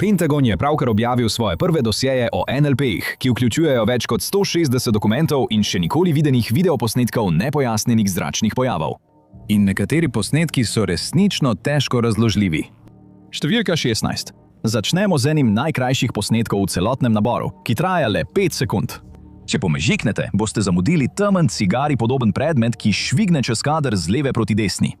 Pentagon je pravkar objavil svoje prve dosjeje o NLP-jih, ki vključujejo več kot 160 dokumentov in še nikoli videnih videoposnetkov nepojasnjenih zračnih pojavov. In nekateri posnetki so resnično težko razložljivi. Številka 16. Začnemo z enim najkrajših posnetkov v celotnem naboru, ki traja le 5 sekund. Če pomežiknete, boste zamudili temen cigari podoben predmet, ki švigne čez kader z leve proti desni.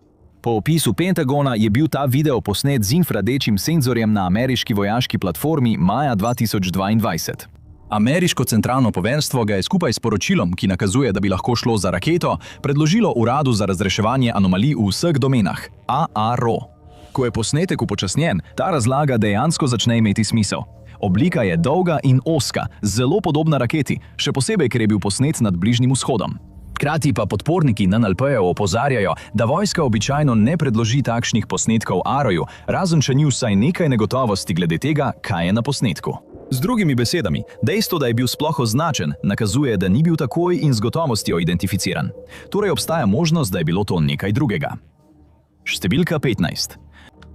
Po opisu Pentagona je bil ta video posnet z infradečim senzorjem na ameriški vojaški platformi maja 2022. Ameriško centralno poveljstvo ga je skupaj s poročilom, ki nakazuje, da bi lahko šlo za raketo, predložilo Uradu za razreševanje anomalij v vseh domenah, AARO. Ko je posnetek upočasnjen, ta razlaga dejansko začne imeti smisel. Oblika je dolga in ozka, zelo podobna raketi, še posebej, ker je bil posnet nad Bližnjim vzhodom. Hkrati pa podporniki NLP-jev opozarjajo, da vojska običajno ne predloži takšnih posnetkov AARO-ju, razen če ni vsaj nekaj negotovosti glede tega, kaj je na posnetku. Z drugimi besedami, dejstvo, da je bil sploh označen, nakazuje, da ni bil takoj in z gotovostjo identificiran. Torej obstaja možnost, da je bilo to nekaj drugega. Številka 15.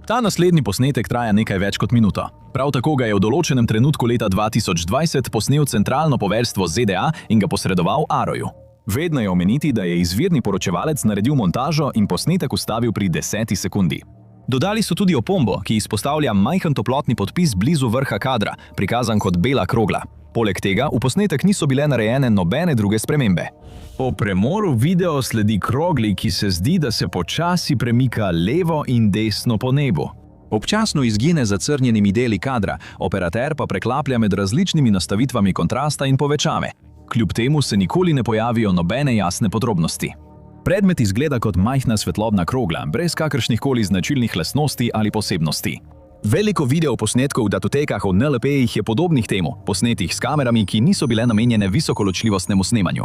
Ta naslednji posnetek traja nekaj več kot minuto. Prav tako ga je v določenem trenutku leta 2020 posnel centralno poveljstvo ZDA in ga posredoval AARO-ju. Vedno je omeniti, da je izvirni poročevalec naredil montažo in posnetek ustavil pri 10 sekundi. Dodali so tudi opombo, ki izpostavlja majhen toplotni podpis blizu vrha kadra, prikazan kot bela krogla. Poleg tega v posnetek niso bile narejene nobene druge spremembe. Po premoru video sledi krogli, ki se zdi, da se počasi premika levo in desno po nebu. Občasno izgine za crnjenimi deli kadra, operater pa preklaplja med različnimi nastavitvami kontrasta in povečave. Kljub temu se nikoli ne pojavijo nobene jasne podrobnosti. Predmet izgleda kot majhna svetlobna krogla, brez kakršnihkoli značilnih lastnosti ali posebnosti. Veliko videoposnetkov v datotekah o NLP-jih je podobnih temu, posnetih s kamerami, ki niso bile namenjene visokoločljivostnemu snemanju.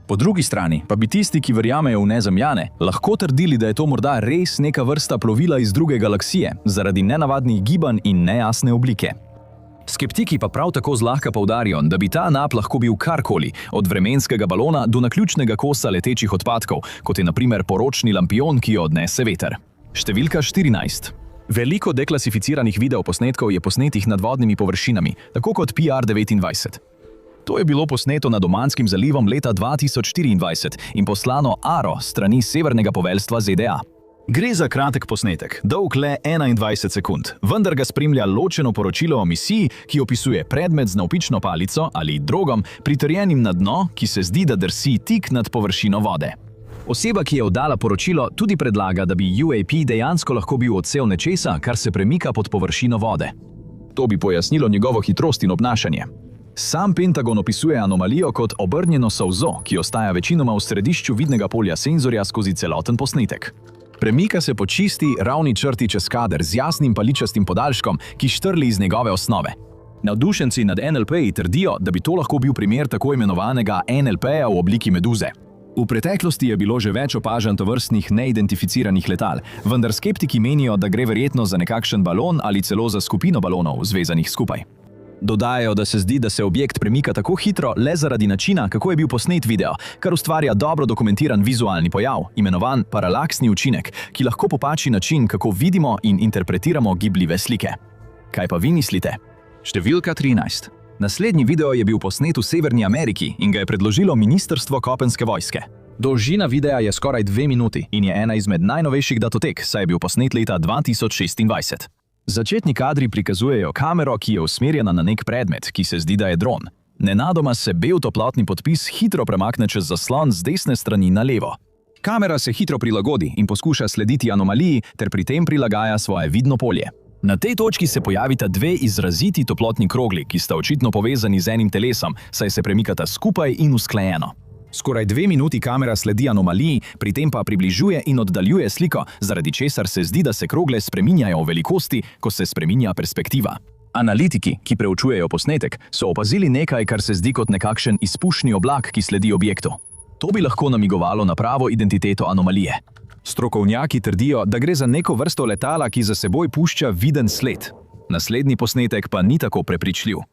Po drugi strani pa bi tisti, ki verjamejo v nezemljane, lahko trdili, da je to morda res neka vrsta plovila iz druge galaksije, zaradi nenavadnih gibanj in nejasne oblike. Skeptiki pa prav tako zlahka poudarijo, da bi ta nap lahko bil karkoli, od vremenskega balona do naključnega kosa letečih odpadkov, kot je na primer poročni lampijon, ki jo odnese veter. Številka 14. Veliko deklasificiranih videoposnetkov je posnetih nad vodnimi površinami, tako kot PR-29. To je bilo posneto nad Omanskim zalivom leta 2024 in poslano AARO strani Severnega poveljstva ZDA. Gre za kratek posnetek, dolg le 21 sekund, vendar ga spremlja ločeno poročilo o misiji, ki opisuje predmet z navpično palico ali drogom, pritrjenim na dno, ki se zdi, da drsi tik nad površino vode. Oseba, ki je oddala poročilo, tudi predlaga, da bi UAP dejansko lahko bil odsev nečesa, kar se premika pod površino vode. To bi pojasnilo njegovo hitrost in obnašanje. Sam Pentagon opisuje anomalijo kot obrnjeno solzo, ki ostaja večinoma v središču vidnega polja senzorja skozi celoten posnetek. Premika se po čisti, ravni črti čez kader z jasnim paličastim podaljškom, ki štrli iz njegove osnove. Navdušenci nad NLP-ji trdijo, da bi to lahko bil primer tako imenovanega NLP-ja v obliki meduze. V preteklosti je bilo že več opažanj tovrstnih neidentificiranih letal, vendar skeptiki menijo, da gre verjetno za nekakšen balon ali celo za skupino balonov, zvezanih skupaj. Dodajajo, da se zdi, da se objekt premika tako hitro le zaradi načina, kako je bil posnet video, kar ustvarja dobro dokumentiran vizualni pojav, imenovan paralaksni učinek, ki lahko popači način, kako vidimo in interpretiramo gibljive slike. Kaj pa vi mislite? Številka 13. Naslednji video je bil posnet v Severni Ameriki in ga je predložilo Ministrstvo kopenske vojske. Dolžina videa je skoraj 2 minuti in je ena izmed najnovejših datotek, saj je bil posnet leta 2026. Začetni kadri prikazujejo kamero, ki je usmerjena na nek predmet, ki se zdi, da je dron. Nenadoma se bel toplotni podpis hitro premakne čez zaslon z desne strani na levo. Kamera se hitro prilagodi in poskuša slediti anomaliji ter pri tem prilagaja svoje vidno polje. Na tej točki se pojavita dve izraziti toplotni krogli, ki sta očitno povezani z enim telesom, saj se premikata skupaj in usklajeno. Skoraj 2 minuti kamera sledi anomaliji, pri tem pa približuje in oddaljuje sliko, zaradi česar se zdi, da se krogle spreminjajo v velikosti, ko se spreminja perspektiva. Analitiki, ki preučujejo posnetek, so opazili nekaj, kar se zdi kot nekakšen izpušni oblak, ki sledi objektu. To bi lahko namigovalo na pravo identiteto anomalije. Strokovnjaki trdijo, da gre za neko vrsto letala, ki za seboj pušča viden sled. Naslednji posnetek pa ni tako prepričljiv.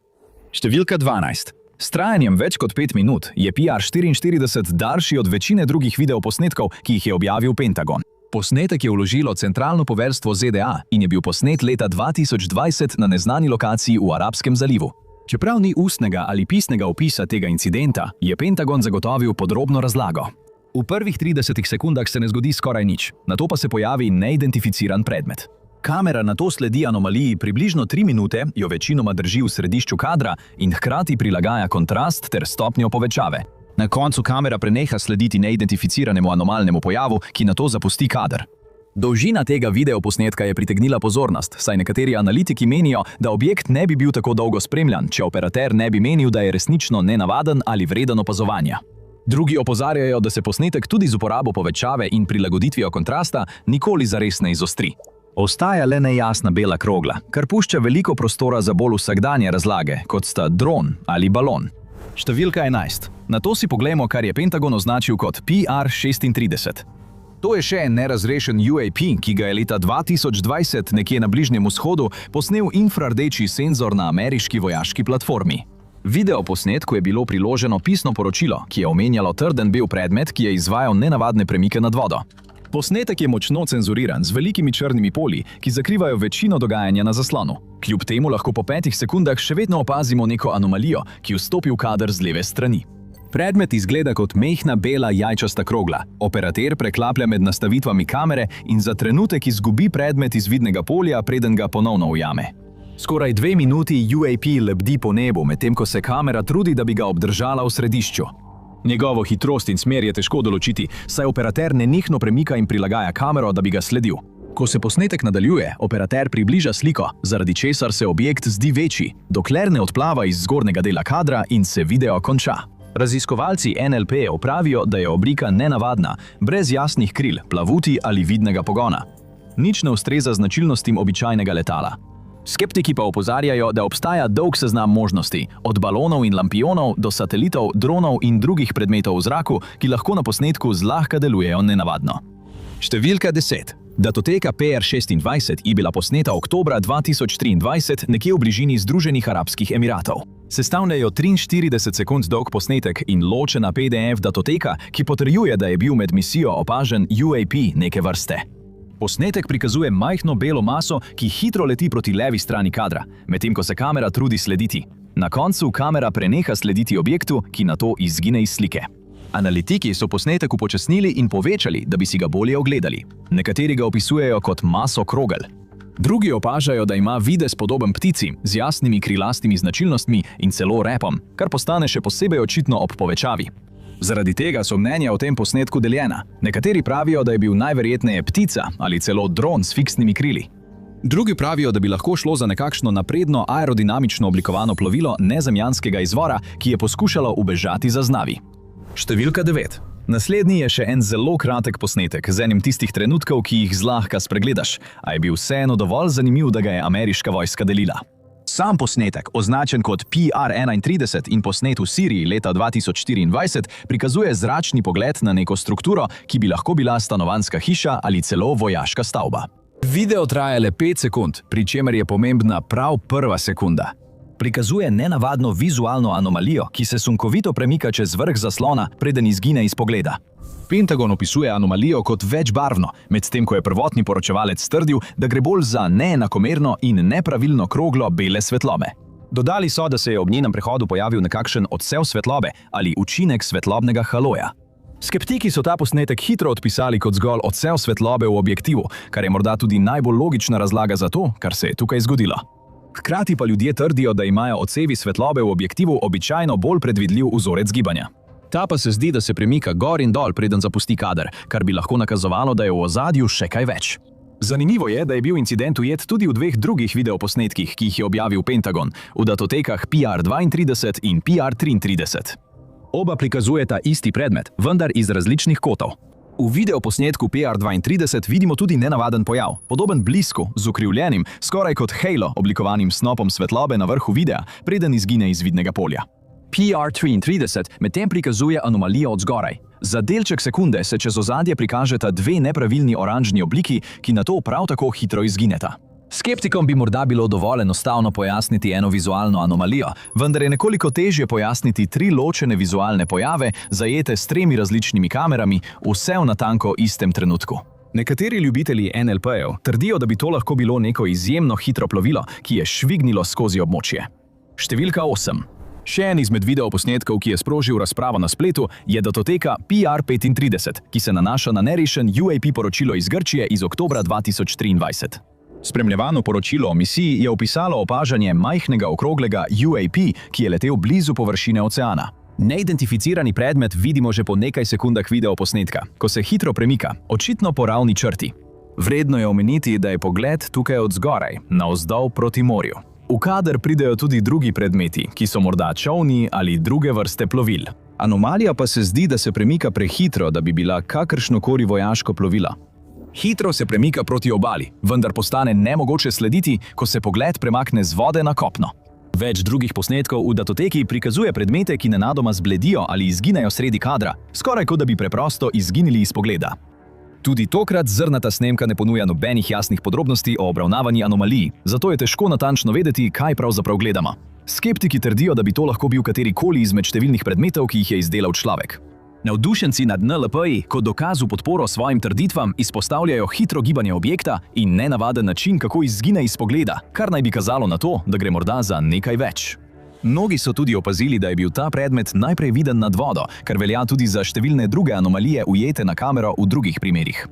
Številka 12. S trajanjem več kot 5 minut je PR-44 daljši od večine drugih videoposnetkov, ki jih je objavil Pentagon. Posnetek je vložilo centralno poveljstvo ZDA in je bil posnet leta 2020 na neznani lokaciji v Arabskem zalivu. Čeprav ni ustnega ali pisnega opisa tega incidenta, je Pentagon zagotovil podrobno razlago. V prvih 30 sekundah se ne zgodi skoraj nič, nato pa se pojavi neidentificiran predmet. Kamera nato sledi anomaliji približno 3 minute, jo večinoma drži v središču kadra in hkrati prilagaja kontrast ter stopnjo povečave. Na koncu kamera preneha slediti neidentificiranemu anomalnemu pojavu, ki nato zapusti kader. Dolžina tega videoposnetka je pritegnila pozornost, saj nekateri analitiki menijo, da objekt ne bi bil tako dolgo spremljan, če operater ne bi menil, da je resnično nenavaden ali vreden opazovanja. Drugi opozarjajo, da se posnetek tudi z uporabo povečave in prilagoditvijo kontrasta nikoli zares ne izostri. Ostaja le nejasna bela krogla, kar pušča veliko prostora za bolj vsakdanje razlage, kot sta dron ali balon. Številka 11. Nato si poglejmo, kar je Pentagon označil kot PR-36. To je še en nerazrešen UAP, ki ga je leta 2020 nekje na Bližnjem vzhodu posnel infrardeči senzor na ameriški vojaški platformi. Videoposnetku je bilo priloženo pisno poročilo, ki je omenjalo trden bel predmet, ki je izvajal nenavadne premike nad vodo. Posnetek je močno cenzuriran z velikimi črnimi polji, ki zakrivajo večino dogajanja na zaslonu. Kljub temu lahko po 5 sekundah še vedno opazimo neko anomalijo, ki vstopi v kader z leve strani. Predmet izgleda kot mehna bela jajčasta krogla. Operater preklaplja med nastavitvami kamere in za trenutek izgubi predmet iz vidnega polja, preden ga ponovno ujame. Skoraj 2 minuti UAP lebdi po nebu, medtem ko se kamera trudi, da bi ga obdržala v središču. Njegovo hitrost in smer je težko določiti, saj operater nenehno premika in prilagaja kamero, da bi ga sledil. Ko se posnetek nadaljuje, operater približa sliko, zaradi česar se objekt zdi večji, dokler ne odplava iz zgornjega dela kadra in se video konča. Raziskovalci NLP opravijo, da je oblika nenavadna, brez jasnih kril, plavuti ali vidnega pogona. Nič ne ustreza značilnostim običajnega letala. Skeptiki pa opozarjajo, da obstaja dolg seznam možnosti, od balonov in lampionov do satelitov, dronov in drugih predmetov v zraku, ki lahko na posnetku zlahka delujejo nenavadno. Številka 10. Datoteka PR-26 je bila posneta oktobra 2023 nekje v bližini Združenih arabskih emiratov. Sestavljajo 43 sekund dolg posnetek in ločena PDF datoteka, ki potrjuje, da je bil med misijo opažen UAP neke vrste. Posnetek prikazuje majhno belo maso, ki hitro leti proti levi strani kadra, medtem ko se kamera trudi slediti. Na koncu kamera preneha slediti objektu, ki nato izgine iz slike. Analitiki so posnetek upočasnili in povečali, da bi si ga bolje ogledali. Nekateri ga opisujejo kot maso krogel. Drugi opažajo, da ima videz podoben ptici z jasnimi krilastimi značilnostmi in celo repom, kar postane še posebej očitno ob povečavi. Zaradi tega so mnenja o tem posnetku deljena. Nekateri pravijo, da je bil najverjetneje ptica ali celo dron s fiksnimi krili. Drugi pravijo, da bi lahko šlo za nekakšno napredno aerodinamično oblikovano plovilo nezemljanskega izvora, ki je poskušalo ubežati zaznavi. Številka 9. Naslednji je še en zelo kratek posnetek z enim tistih trenutkov, ki jih zlahka spregledaš, a je bil vseeno dovolj zanimiv, da ga je ameriška vojska delila. Sam posnetek, označen kot PR-31 in posnet v Siriji leta 2024, prikazuje zračni pogled na neko strukturo, ki bi lahko bila stanovanjska hiša ali celo vojaška stavba. Video traja le 5 sekund, pri čemer je pomembna prav prva sekunda. Prikazuje nenavadno vizualno anomalijo, ki se sunkovito premika čez vrh zaslona, preden izgine iz pogleda. Pentagon opisuje anomalijo kot večbarvno, medtem ko je prvotni poročevalec trdil, da gre bolj za neenakomerno in nepravilno kroglo bele svetlobe. Dodali so, da se je ob njenem prehodu pojavil nekakšen odsev svetlobe ali učinek svetlobnega haloja. Skeptiki so ta posnetek hitro odpisali kot zgolj odsev svetlobe v objektivu, kar je morda tudi najbolj logična razlaga za to, kar se je tukaj zgodilo. Hkrati pa ljudje trdijo, da imajo odsevi svetlobe v objektivu običajno bolj predvidljiv vzorec gibanja. Ta pa se zdi, da se premika gor in dol, preden zapusti kader, kar bi lahko nakazovalo, da je v ozadju še kaj več. Zanimivo je, da je bil incident ujet tudi v 2 drugih videoposnetkih, ki jih je objavil Pentagon, v datotekah PR-32 in PR-33. Oba prikazujeta isti predmet, vendar iz različnih kotov. V videoposnetku PR-32 vidimo tudi nenavaden pojav, podoben blisku, z ukrivljenim, skoraj kot halo oblikovanim snopom svetlobe na vrhu videa, preden izgine iz vidnega polja. PR-33 medtem prikazuje anomalijo od zgoraj. Za delček sekunde se čez ozadje prikažeta 2 nepravilni oranžni obliki, ki nato prav tako hitro izgineta. Skeptikom bi morda bilo dovolj enostavno pojasniti eno vizualno anomalijo, vendar je nekoliko težje pojasniti 3 ločene vizualne pojave, zajete s 3 različnimi kamerami, vse v natanko istem trenutku. Nekateri ljubitelji NLP-jev trdijo, da bi to lahko bilo neko izjemno hitro plovilo, ki je švignilo skozi območje. Številka 8. Še en izmed videoposnetkov, ki je sprožil razpravo na spletu, je datoteka PR35, ki se nanaša na nerešen UAP poročilo iz Grčije iz oktobra 2023. Spremljevano poročilo o misiji je opisalo opažanje majhnega okroglega UAP, ki je letel blizu površine oceana. Neidentificirani predmet vidimo že po nekaj sekundah videoposnetka, ko se hitro premika, očitno po ravni črti. Vredno je omeniti, da je pogled tukaj od zgoraj, navzdol proti morju. V kader pridejo tudi drugi predmeti, ki so morda čolni ali druge vrste plovil. Anomalija pa se zdi, da se premika prehitro, da bi bila kakršnokoli vojaško plovilo. Hitro se premika proti obali, vendar postane nemogoče slediti, ko se pogled premakne z vode na kopno. Več drugih posnetkov v datoteki prikazuje predmete, ki nenadoma zbledijo ali izginejo sredi kadra, skoraj kot da bi preprosto izginili iz pogleda. Tudi tokrat zrnata snemka ne ponuja nobenih jasnih podrobnosti o obravnavani anomaliji, zato je težko natančno vedeti, kaj pravzaprav gledamo. Skeptiki trdijo, da bi to lahko bil katerikoli izmed številnih predmetov, ki jih je izdelal človek. Navdušenci nad NLP-ji kot dokaz v podporo svojim trditvam izpostavljajo hitro gibanje objekta in nenavaden način, kako izgine iz pogleda, kar naj bi kazalo na to, da gre morda za nekaj več. Mnogi so tudi opazili, da je bil ta predmet najprej viden nad vodo, kar velja tudi za številne druge anomalije ujete na kamero v drugih primerih.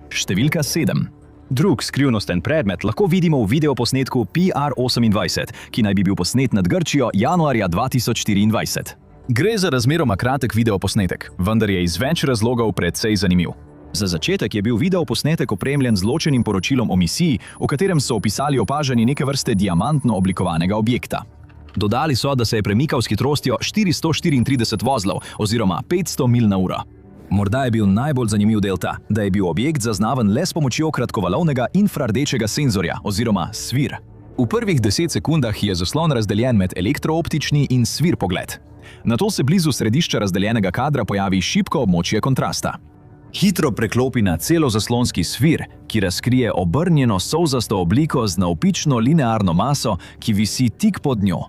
Številka 7. Drug skrivnosten predmet lahko vidimo v videoposnetku PR28, ki naj bi bil posnet nad Grčijo januarja 2024. Gre za razmeroma kratek videoposnetek, vendar je iz več razlogov precej zanimiv. Za začetek je bil videoposnetek opremljen z ločenim poročilom o misiji, v katerem so opisali opažanje neke vrste diamantno oblikovanega objekta. Dodali so, da se je premikal s hitrostjo 434 vozlov oziroma 500 mil na uro. Morda je bil najbolj zanimiv del ta, da je bil objekt zaznaven le s pomočjo kratkovalovnega infrardečega senzorja oziroma svir. V prvih 10 sekundah je zaslon razdeljen med elektrooptični in svir pogled. Nato se blizu središča razdeljenega kadra pojavi šibko območje kontrasta. Hitro preklopi na celozaslonski svir, ki razkrije obrnjeno solzasto obliko z navpično linearno maso, ki visi tik pod njo.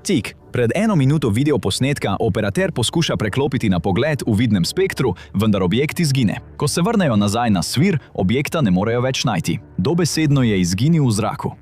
Tik pred 1 minuto videoposnetka operater poskuša preklopiti na pogled v vidnem spektru, vendar objekt izgine. Ko se vrnejo nazaj na svir, objekta ne morejo več najti. Dobesedno je izginil v zraku.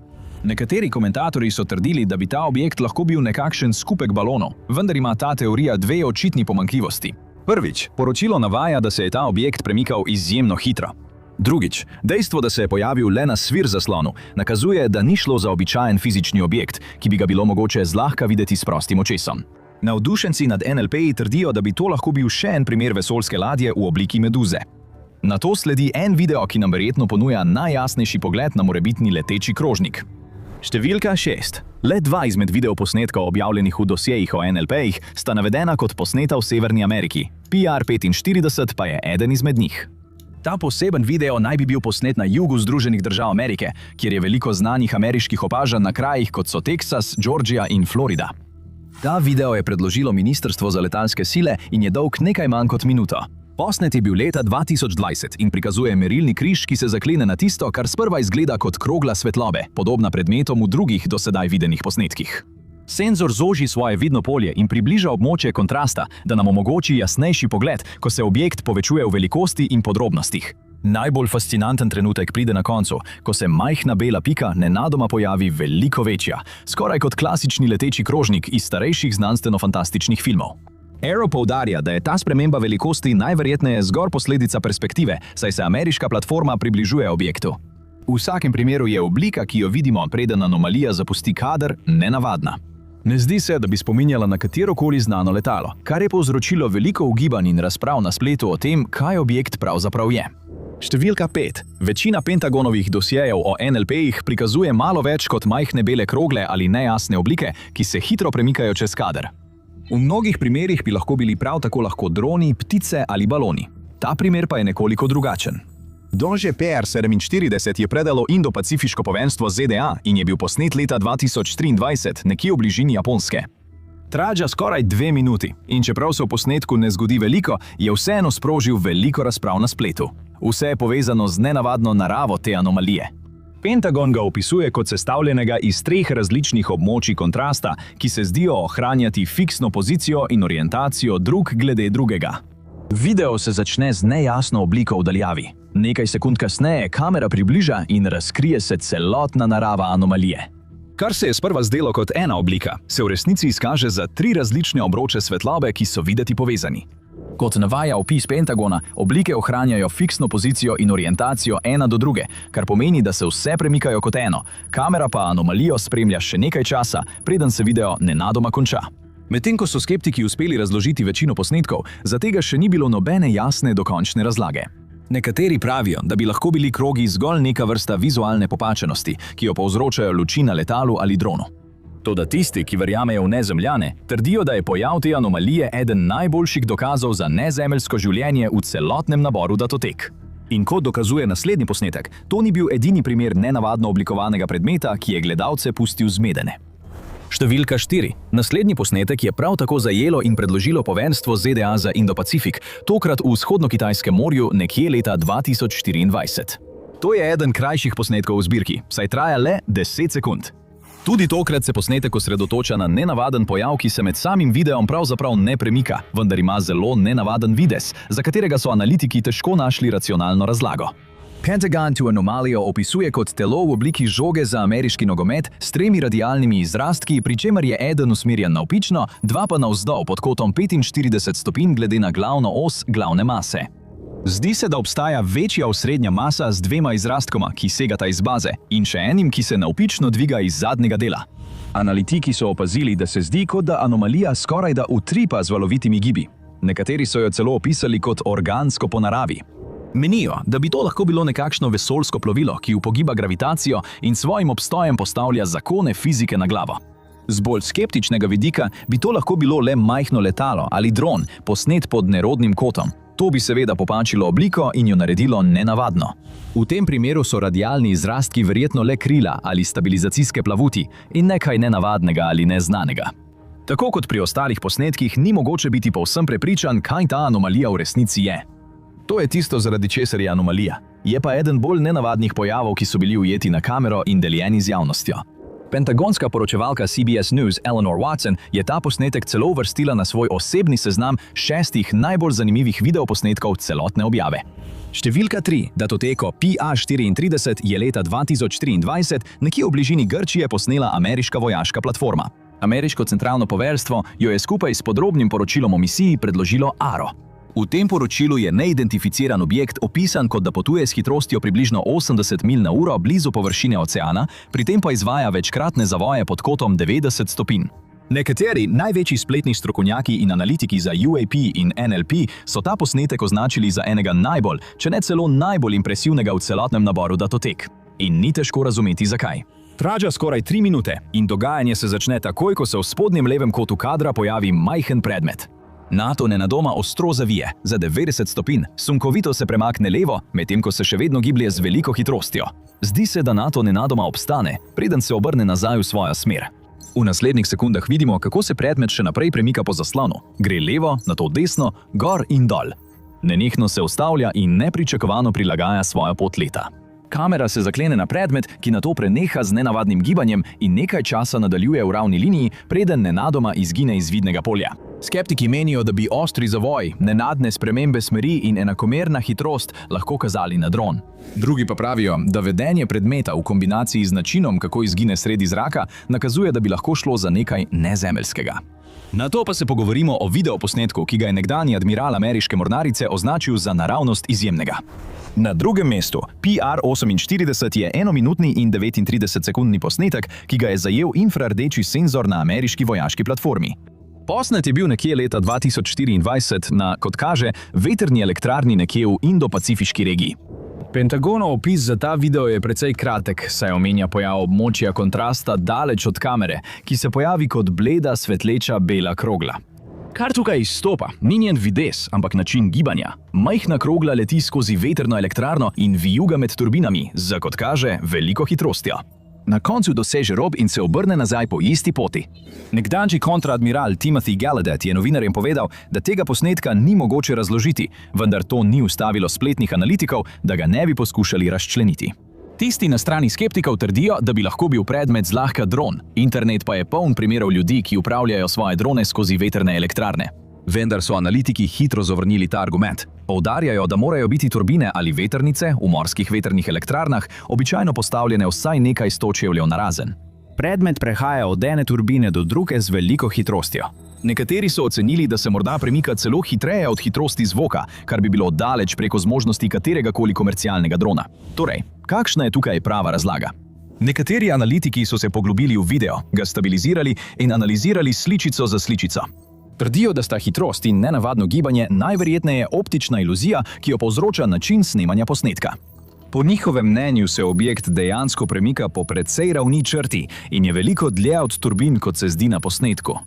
Nekateri komentatorji so trdili, da bi ta objekt lahko bil nekakšen skupek balonov, vendar ima ta teorija dve očitni pomanjkljivosti. Prvič, poročilo navaja, da se je ta objekt premikal izjemno hitro. Drugič, dejstvo, da se je pojavil le na svir zaslonu, nakazuje, da ni šlo za običajen fizični objekt, ki bi ga bilo mogoče zlahka videti s prostim očesom. Navdušenci nad NLP-ji trdijo, da bi to lahko bil še en primer vesoljske ladje v obliki meduze. Nato sledi en video, ki nam verjetno ponuja najjasnejši pogled na morebitni leteči krožnik. Številka 6. Le 2 izmed videoposnetkov objavljenih v dosjejih o NLP-jih sta navedena kot posneta v Severni Ameriki. PR45 pa je eden izmed njih. Ta poseben video naj bi bil posnet na jugu Združenih držav Amerike, kjer je veliko znanih ameriških opažanj na krajih kot so Teksas, Georgia in Florida. Ta video je predložilo Ministrstvo za letalske sile in je dolg nekaj manj kot minuto. Posnet je bil leta 2020 in prikazuje merilni križ, ki se zaklene na tisto, kar sprva izgleda kot krogla svetlobe, podobna predmetom v drugih dosedaj videnih posnetkih. Senzor zoži svoje vidno polje in približa območje kontrasta, da nam omogoči jasnejši pogled, ko se objekt povečuje v velikosti in podrobnostih. Najbolj fascinanten trenutek pride na koncu, ko se majhna bela pika nenadoma pojavi veliko večja, skoraj kot klasični leteči krožnik iz starejših znanstveno-fantastičnih filmov. Arrow poudarja, da je ta sprememba velikosti najverjetneje zgolj posledica perspektive, saj se ameriška platforma približuje objektu. V vsakem primeru je oblika, ki jo vidimo, preden anomalija zapusti kader, nenavadna. Ne zdi se, da bi spominjala na katerokoli znano letalo, kar je povzročilo veliko ugibanj in razprav na spletu o tem, kaj objekt pravzaprav je. Številka 5. Večina Pentagonovih dosjejev o NLP-jih prikazuje malo več kot majhne bele krogle ali nejasne oblike, ki se hitro premikajo čez kader. V mnogih primerih bi lahko bili prav tako droni, ptice ali baloni. Ta primer pa je nekoliko drugačen. Donže PR47 je predalo Indo-Pacifiško poveljstvo ZDA in je bil posnet leta 2023 nekje v bližini Japonske. Traja skoraj 2 minuti in čeprav se v posnetku ne zgodi veliko, je vseeno sprožil veliko razprav na spletu. Vse je povezano z nenavadno naravo te anomalije. Pentagon ga opisuje kot sestavljenega iz 3 različnih območij kontrasta, ki se zdijo ohranjati fiksno pozicijo in orientacijo drug glede drugega. Video se začne z nejasno obliko v daljavi. Nekaj sekund kasneje kamera približa in razkrije se celotna narava anomalije. Kar se je sprva zdelo kot ena oblika, se v resnici izkaže za 3 različne obroče svetlobe, ki so videti povezani. Kot navaja opis Pentagona, oblike ohranjajo fiksno pozicijo in orientacijo ena do druge, kar pomeni, da se vse premikajo kot eno. Kamera pa anomalijo spremlja še nekaj časa, preden se video nenadoma konča. Medtem ko so skeptiki uspeli razložiti večino posnetkov, za tega še ni bilo nobene jasne dokončne razlage. Nekateri pravijo, da bi lahko bili krogi zgolj neka vrsta vizualne popačenosti, ki jo povzročajo luči na letalu ali dronu. Toda tisti, ki verjamejo v nezemljane, trdijo, da je pojav te anomalije eden najboljših dokazov za nezemeljsko življenje v celotnem naboru datotek. In kot dokazuje naslednji posnetek, to ni bil edini primer nenavadno oblikovanega predmeta, ki je gledalce pustil zmedene. Številka 4. Naslednji posnetek je prav tako zajelo in predložilo poveljstvo ZDA za Indo-Pacifik, tokrat v vzhodno-Kitajskem morju nekje leta 2024. To je eden krajših posnetkov v zbirki, saj traja le 10 sekund. Tudi tokrat se posnetek osredotoča na nenavaden pojav, ki se med samim videom pravzaprav ne premika, vendar ima zelo nenavaden videz, za katerega so analitiki težko našli racionalno razlago. Pentagon to anomalijo opisuje kot telo v obliki žoge za ameriški nogomet s 3 radialnimi izrastki, pri čemer je eden usmerjen navpično, 2 pa navzdol pod kotom 45 stopinj glede na glavno os glavne mase. Zdi se, da obstaja večja osrednja masa z 2 izrastkoma, ki segata iz baze, in še enim, ki se navpično dviga iz zadnjega dela. Analitiki so opazili, da se zdi, kot da anomalija skorajda utripa z valovitimi gibi. Nekateri so jo celo opisali kot organsko po naravi. Menijo, da bi to lahko bilo nekakšno vesoljsko plovilo, ki upogiba gravitacijo in svojim obstojem postavlja zakone fizike na glavo. Z bolj skeptičnega vidika bi to lahko bilo le majhno letalo ali dron, posnet pod nerodnim kotom. To bi seveda popačilo obliko in jo naredilo nenavadno. V tem primeru so radialni izrastki verjetno le krila ali stabilizacijske plavuti in nekaj nenavadnega ali neznanega. Tako kot pri ostalih posnetkih ni mogoče biti povsem prepričan, kaj ta anomalija v resnici je. To je tisto, zaradi česar je anomalija. Je pa eden bolj nenavadnih pojavov, ki so bili ujeti na kamero in deljeni z javnostjo. Pentagonska poročevalka CBS News Eleanor Watson je ta posnetek celo uvrstila na svoj osebni seznam 6 najbolj zanimivih videoposnetkov celotne objave. Številka 3, datoteko PA-34, je leta 2023 nekje v bližini Grčije posnela ameriška vojaška platforma. Ameriško centralno poveljstvo jo je skupaj s podrobnim poročilom o misiji predložilo ARO. V tem poročilu je neidentificiran objekt opisan kot da potuje s hitrostjo približno 80 milj na uro blizu površine oceana, pri tem pa izvaja večkratne zavoje pod kotom 90 stopinj. Nekateri največji spletni strokovnjaki in analitiki za UAP in NLP so ta posnetek označili za enega najbolj, če ne celo najbolj impresivnega v celotnem naboru datotek. In ni težko razumeti zakaj. Traja skoraj 3 minute in dogajanje se začne takoj, ko se v spodnjem levem kotu kadra pojavi majhen predmet. NATO nenadoma ostro zavije, za 90 stopinj, sunkovito se premakne levo, medtem ko se še vedno giblje z veliko hitrostjo. Zdi se, da NATO nenadoma obstane, preden se obrne nazaj v svojo smer. V naslednjih sekundah vidimo, kako se predmet še naprej premika po zaslonu. Gre levo, nato desno, gor in dol. Nenehno se ustavlja in nepričakovano prilagaja svojo pot leta. Kamera se zaklene na predmet, ki nato preneha z nenavadnim gibanjem in nekaj časa nadaljuje v ravni liniji, preden nenadoma izgine iz vidnega polja. Skeptiki menijo, da bi ostri zavoj, nenadne spremembe smeri in enakomerna hitrost lahko kazali na dron. Drugi pa pravijo, da vedenje predmeta v kombinaciji z načinom, kako izgine sredi zraka, nakazuje, da bi lahko šlo za nekaj nezemeljskega. Na to pa se pogovorimo o videoposnetku, ki ga je nekdanji admiral ameriške mornarice označil za naravnost izjemnega. Na drugem mestu, PR-48 je 1-minutni in 39-sekundni posnetek, ki ga je zajel infrardeči senzor na ameriški vojaški platformi. Posnet je bil nekje leta 2024 na, kot kaže, vetrni elektrarni nekje v Indo-Pacifiški regiji. Pentagonov opis za ta video je precej kratek, saj omenja pojav območja kontrasta daleč od kamere, ki se pojavi kot bleda, svetleča bela krogla. Kar tukaj izstopa, ni njen videz, ampak način gibanja. Majhna krogla leti skozi vetrno elektrarno in vijuga med turbinami, z, kot kaže, veliko hitrostjo. Na koncu doseže rob in se obrne nazaj po isti poti. Nekdanji kontraadmiral Timothy Gallaudet je novinarjem povedal, da tega posnetka ni mogoče razložiti, vendar to ni ustavilo spletnih analitikov, da ga ne bi poskušali razčleniti. Tisti na strani skeptikov trdijo, da bi lahko bil predmet zlahka dron. Internet pa je poln primerov ljudi, ki upravljajo svoje drone skozi vetrne elektrarne. Vendar so analitiki hitro zavrnili ta argument. Poudarjajo, da morajo biti turbine ali vetrnice v morskih vetrnih elektrarnah običajno postavljene vsaj nekaj 100 čevljev narazen. Predmet prehaja od ene turbine do druge z veliko hitrostjo. Nekateri so ocenili, da se morda premika celo hitreje od hitrosti zvoka, kar bi bilo daleč preko zmožnosti kateregakoli komercialnega drona. Torej, kakšna je tukaj prava razlaga? Nekateri analitiki so se poglobili v video, ga stabilizirali in analizirali sličico za sličico. Trdijo, da sta hitrost in nenavadno gibanje najverjetneje optična iluzija, ki jo povzroča način snemanja posnetka. Po njihovem mnenju se objekt dejansko premika po precej ravni črti in je veliko dlje od turbin, kot se zdi na posnetku.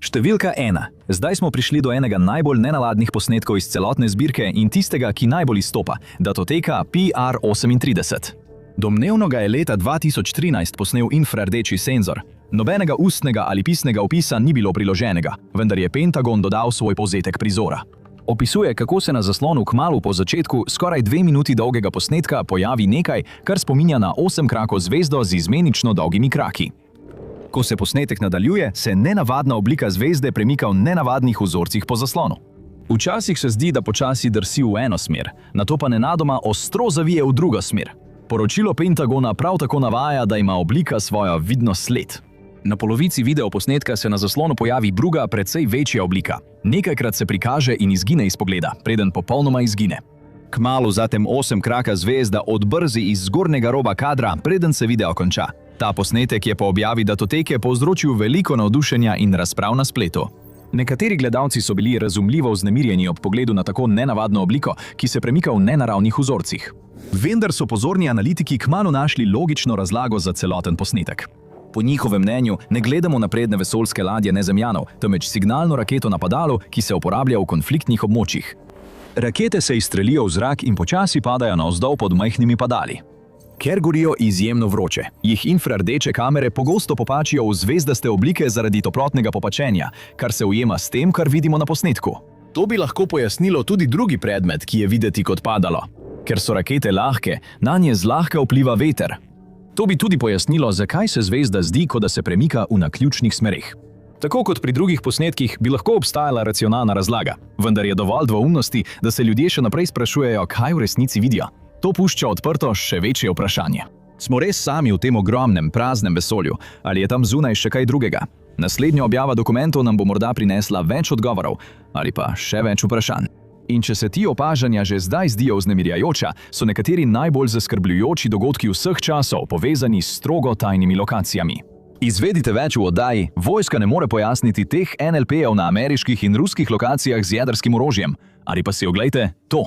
Številka 1. Zdaj smo prišli do enega najbolj nenavadnih posnetkov iz celotne zbirke in tistega, ki najbolj izstopa, datoteka PR38. Domnevno ga je leta 2013 posnel infrardeči senzor. Nobenega ustnega ali pisnega opisa ni bilo priloženega, vendar je Pentagon dodal svoj povzetek prizora. Opisuje, kako se na zaslonu kmalu po začetku skoraj 2 minuti dolgega posnetka pojavi nekaj, kar spominja na 8-krako zvezdo z izmenično dolgimi kraki. Ko se posnetek nadaljuje, se nenavadna oblika zvezde premika v nenavadnih vzorcih po zaslonu. Včasih se zdi, da počasi drsi v eno smer, nato pa nenadoma ostro zavije v drugo smer. Poročilo Pentagona prav tako navaja, da ima oblika svojo vidno sled. Na polovici videoposnetka se na zaslonu pojavi druga, precej večja oblika. Nekajkrat se prikaže in izgine iz pogleda, preden popolnoma izgine. Kmalu zatem 8-kraka zvezda odbrzi iz zgornjega roba kadra, preden se video konča. Ta posnetek je po objavi datoteke povzročil veliko navdušenja in razprav na spletu. Nekateri gledalci so bili razumljivo vznemirjeni ob pogledu na tako nenavadno obliko, ki se premika v nenaravnih vzorcih. Vendar so pozorni analitiki kmalu našli logično razlago za celoten posnetek. Po njihovem mnenju ne gledamo napredne vesoljske ladje nezemljanov, temveč signalno raketo napadalo, ki se uporablja v konfliktnih območjih. Rakete se izstrelijo v zrak in počasi padajo navzdol pod majhnimi padali. Ker gorijo izjemno vroče, jih infrardeče kamere pogosto popačijo v zvezdaste oblike zaradi toplotnega popačenja, kar se ujema s tem, kar vidimo na posnetku. To bi lahko pojasnilo tudi drugi predmet, ki je videti kot padalo. Ker so rakete lahke, nanje zlahka vpliva veter. To bi tudi pojasnilo, zakaj se zvezda zdi, kot da se premika v naključnih smereh. Tako kot pri drugih posnetkih bi lahko obstajala racionalna razlaga, vendar je dovolj dvoumnosti, da se ljudje še naprej sprašujejo, kaj v resnici vidijo. To pušča odprto še večje vprašanje. Smo res sami v tem ogromnem, praznem vesolju, ali je tam zunaj še kaj drugega? Naslednja objava dokumentov nam bo morda prinesla več odgovorov, ali pa še več vprašanj. In če se ti opažanja že zdaj zdijo vznemirjajoča, so nekateri najbolj zaskrbljujoči dogodki vseh časov povezani s strogo tajnimi lokacijami. Izvedite več v oddaji Vojska ne more pojasniti teh NLP-jev na ameriških in ruskih lokacijah z jedrskim orožjem, ali pa si oglejte to.